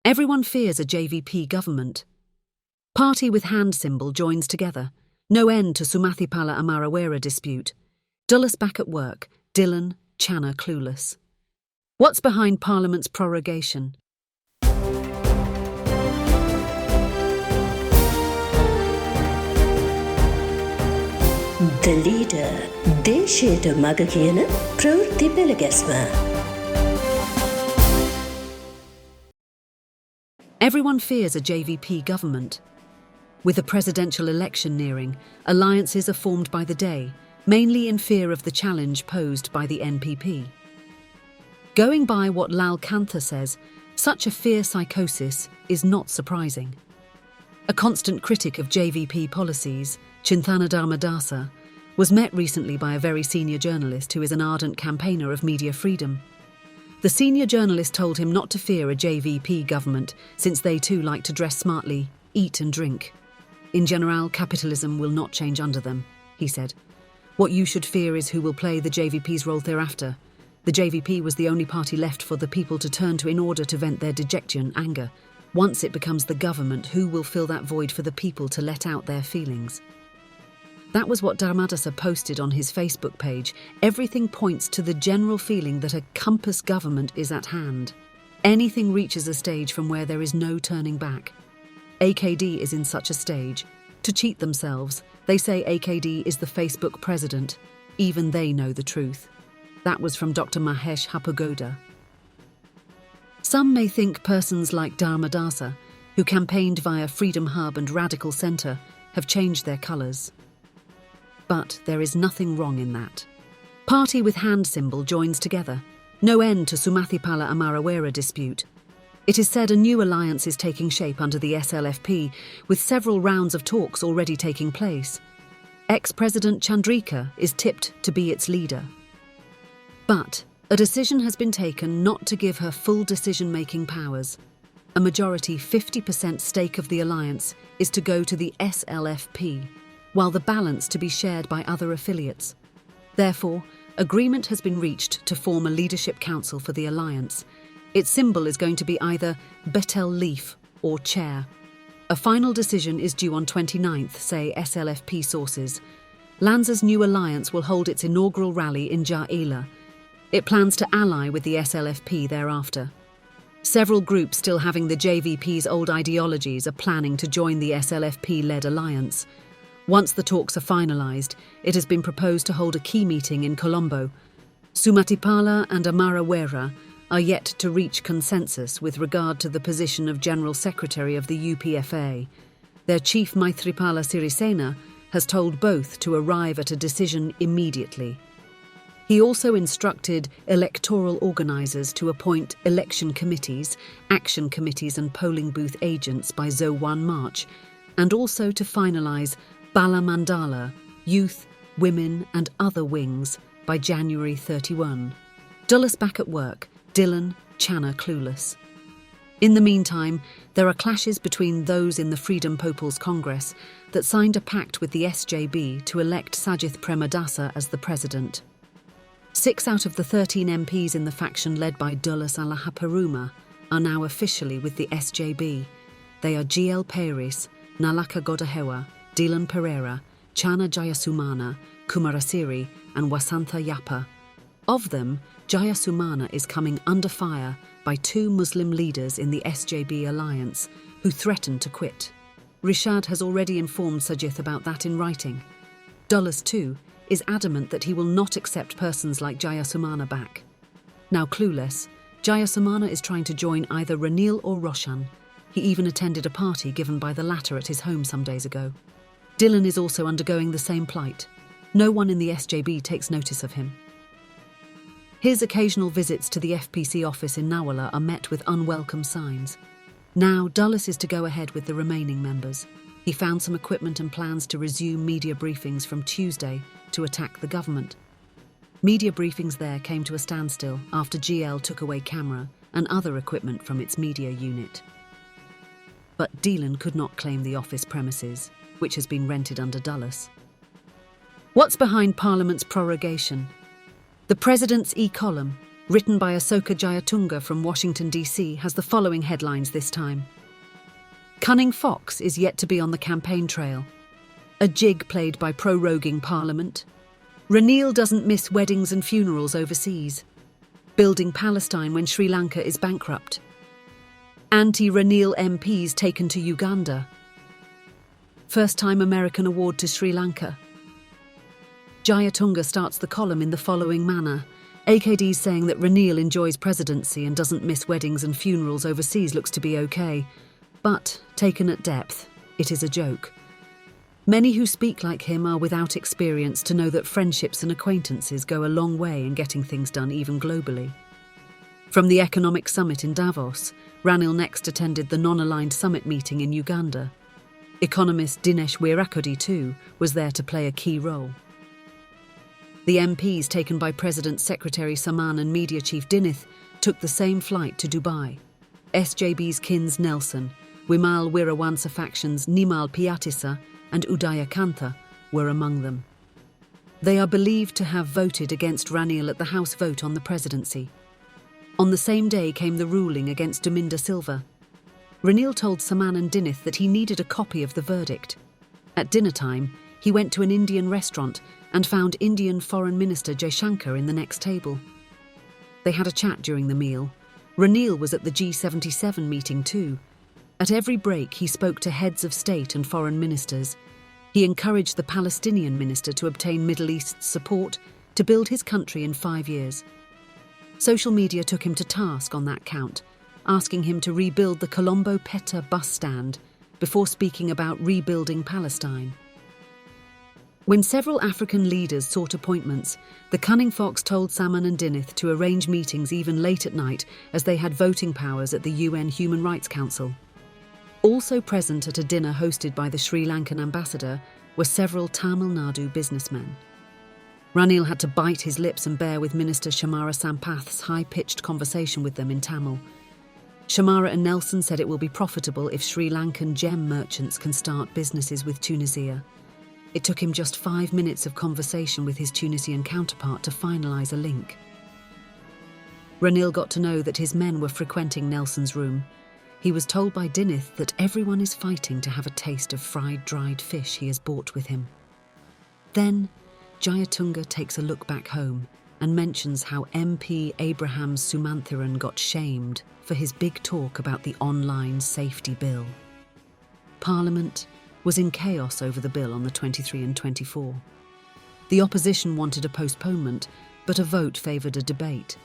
Everyone fears a JVP government. Party with hand symbol joins together. No end to Sumathipala Amarawera dispute. Dullas back at work. Dilan Channa clueless. What's behind Parliament's prorogation? The leader, දේශයට මග කියන ප්‍රවෘත්ති පෙළගැස්ම. Everyone fears a JVP government. With the presidential election nearing, alliances are formed by the day, mainly in fear of the challenge posed by the NPP. Going by what Lanka says, such a fear psychosis is not surprising. A constant critic of JVP policies, Chinthana Dharmadasa, was met recently by a very senior journalist who is an ardent campaigner of media freedom. The senior journalist told him not to fear a JVP government, since they too like to dress smartly, eat and drink. In general, capitalism will not change under them, he said. What you should fear is who will play the JVP's role thereafter. The JVP was the only party left for the people to turn to in order to vent their dejection, anger. Once it becomes the government, who will fill that void for the people to let out their feelings? That was what Dharmadasa posted on his Facebook page. Everything points to the general feeling that a compass government is at hand. Anything reaches a stage from where there is no turning back. AKD is in such a stage. To cheat themselves, they say AKD is the Facebook president. Even they know the truth. That was from Dr. Mahesh Hapagoda. Some may think persons like Dharmadasa, who campaigned via Freedom Hub and Radical Centre, have changed their colours. But there is nothing wrong in that. Party with hand symbol joins together. No end to Sumathipala Amarawera dispute. It is said a new alliance is taking shape under the SLFP, with several rounds of talks already taking place. Ex-President Chandrika is tipped to be its leader. But a decision has been taken not to give her full decision-making powers. A majority 50% stake of the alliance is to go to the SLFP, while the balance to be shared by other affiliates. Therefore, agreement has been reached to form a leadership council for the alliance. Its symbol is going to be either betel leaf or chair. A final decision is due on 29th, say SLFP sources. Lanza's new alliance will hold its inaugural rally in Jaila. It plans to ally with the SLFP thereafter. Several groups still having the JVP's old ideologies are planning to join the SLFP-led alliance. Once the talks are finalised, it has been proposed to hold a key meeting in Colombo. Sumathipala and Amarawera are yet to reach consensus with regard to the position of General Secretary of the UPFA. Their chief Maithripala Sirisena has told both to arrive at a decision immediately. He also instructed electoral organisers to appoint election committees, action committees and polling booth agents by 1 March, and also to finalise Bala Mandala, youth, women and other wings by January 31. Dullas back at work. Dilan Channa clueless. In the meantime, there are clashes between those in the Freedom People's Congress that signed a pact with the SJB to elect Sajith Premadasa as the president. 6 out of the 13 MPs in the faction led by Dullas Alahaparuma are now officially with the SJB. They are GL Peiris, Nalaka Godahewa, Dilan Pereira, Channa Jayasumana, Kumarasiri and Wasantha Yapa. Of them, Jayasumana is coming under fire by 2 Muslim leaders in the SJB alliance who threatened to quit. Rishad has already informed Sajith about that in writing. Dullas too is adamant that he will not accept persons like Jayasumana back. Now clueless, Jayasumana is trying to join either Ranil or Roshan. He even attended a party given by the latter at his home some days ago. Dilan is also undergoing the same plight. No one in the SJB takes notice of him. His occasional visits to the FPC office in Nawala are met with unwelcome signs. Now Dullas is to go ahead with the remaining members. He found some equipment and plans to resume media briefings from Tuesday to attack the government. Media briefings there came to a standstill after GL took away camera and other equipment from its media unit. But Dilan could not claim the office premises, which has been rented under Dullas. What's behind Parliament's prorogation? The President's e-column. written by Asoka Jayatunga from Washington, D.C., has the following headlines this time. Cunning fox is yet to be on the campaign trail. A jig played by proroguing Parliament. Ranil doesn't miss weddings and funerals overseas. Building Palestine when Sri Lanka is bankrupt. Anti-Ranil MPs taken to Uganda. First-time American award to Sri Lanka. Jayatunga starts the column in the following manner. AKD saying that Ranil enjoys presidency and doesn't miss weddings and funerals overseas looks to be okay. But, taken at depth, it is a joke. Many who speak like him are without experience to know that friendships and acquaintances go a long way in getting things done even globally. From the Economic Summit in Davos, Ranil next attended the non-aligned summit meeting in Uganda. Economist Dinesh Wirakudi too was there to play a key role. The MPs taken by President Secretary Saman and Media Chief Dinith took the same flight to Dubai. SJB's Kins Nelson, Wimal Wirawansa factions Nimal Piatissa and Udaya Kantha were among them. They are believed to have voted against Ranil at the House vote on the presidency. On the same day came the ruling against Daminda Silva. Ranil told Saman and Dinith that he needed a copy of the verdict. At dinner time, he went to an Indian restaurant and found Indian Foreign Minister Jaishankar in the next table. They had a chat during the meal. Ranil was at the G77 meeting too. At every break, he spoke to heads of state and foreign ministers. He encouraged the Palestinian minister to obtain Middle East's support to build his country in 5 years. Social media took him to task on that count, asking him to rebuild the Colombo Petta bus stand before speaking about rebuilding Palestine. When several African leaders sought appointments, the cunning fox told Saman and Dinith to arrange meetings even late at night as they had voting powers at the UN Human Rights Council. Also present at a dinner hosted by the Sri Lankan ambassador were several Tamil Nadu businessmen. Ranil had to bite his lips and bear with Minister Shamara Sampath's high-pitched conversation with them in Tamil. Shamara and Nelson said it will be profitable if Sri Lankan gem merchants can start businesses with Tunisia. It took him just 5 minutes of conversation with his Tunisian counterpart to finalise a link. Ranil got to know that his men were frequenting Nelson's room. He was told by Dinith that everyone is fighting to have a taste of fried dried fish he has brought with him. Then, Jayatunga takes a look back home and mentions how MP Abraham Sumanthiran got shamed for his big talk about the online safety bill. Parliament was in chaos over the bill on the 23 and 24. The opposition wanted a postponement, but a vote favoured a debate.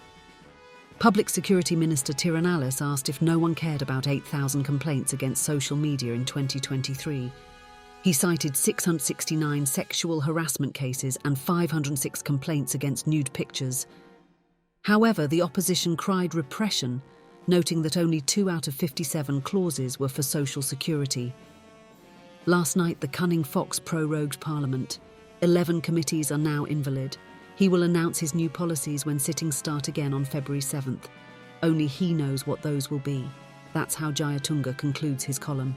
Public Security Minister Tirunallis asked if no one cared about 8,000 complaints against social media in 2023. He cited 669 sexual harassment cases and 506 complaints against nude pictures. However, the opposition cried repression, noting that only 2 out of 57 clauses were for social security. Last night, the cunning fox prorogued Parliament. 11 committees are now invalid. He will announce his new policies when sittings start again on February 7th. Only he knows what those will be. That's how Jayatunga concludes his column.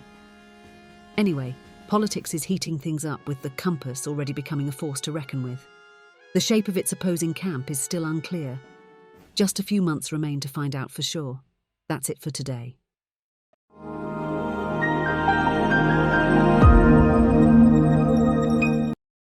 Anyway, politics is heating things up with the compass already becoming a force to reckon with. The shape of its opposing camp is still unclear. Just a few months remain to find out for sure. That's it for today.